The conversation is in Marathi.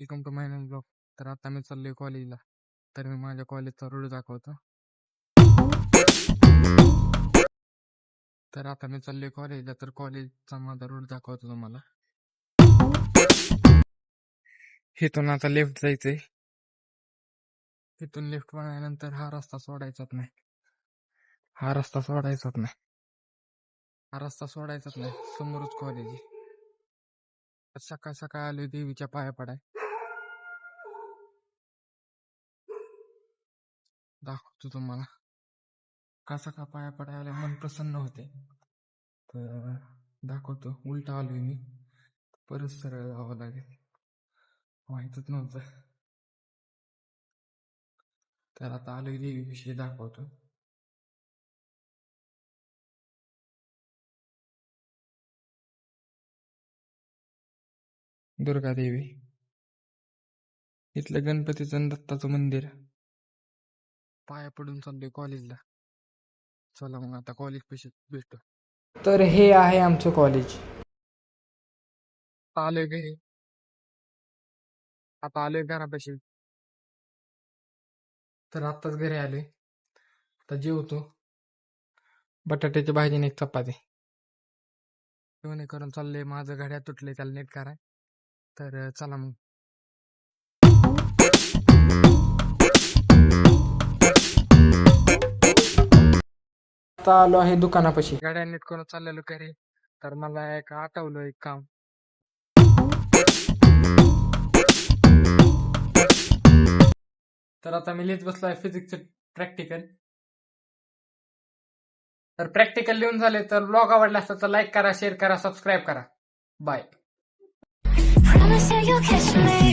Welcome to my blog. तर आता मी चाललोय कॉलेजला. तर मी माझ्या कॉलेजचा रोड दाखवतो. तर आता मी चाललोय कॉलेजला. तर कॉलेजचा माझा रोड दाखवतो तुम्हाला. इथून आता लेफ्ट जायचंय. इथून लेफ्ट वळल्यानंतर हा रस्ता सोडायचाच नाही. हा रस्ता सोडायचाच नाही. हा रस्ता सोडायचाच नाही. समोरच कॉलेज आहे. सकाळ सकाळ आलोय देवीच्या पाया पडाय. दाखवतो तुम्हाला. कसा का पाया पडायला मन प्रसन्न होते. तर दाखवतो. उलटा आलोय मी. परत सरळ जावं लागेल. माहितच नव्हतं. तर आता आलोय देवीविषयी दाखवतो. दुर्गा देवी. इथलं गणपतीचं आणि दत्ताचं मंदिर. पाया पडून चाललोय कॉलेजला. चला मग आता कॉलेज पैसे भेटतो. तर हे आहे आमचं कॉलेज. आलोय घरी. आता आलोय घरापाशी. तर आत्ताच घरी आलोय. आता जेवतो. बटाट्याची भाजी आणि एक चपाती. जेवण करून चाललंय. माझं घड्याळ तुटलंय, त्याला नीट कराय. तर चला मग. आता आलो आहे दुकानापाशी. गाड्या नीट करून चाललेलो घरी. तर मला एक आठवलं एक काम. तर आता मी लिहित बसलो आहे फिजिक्सचं प्रॅक्टिकल. तर प्रॅक्टिकल लिहून झाले. तर ब्लॉग आवडला असेल तर लाईक करा, शेअर करा, सबस्क्राईब करा. Bye. Promise you, you'll catch me.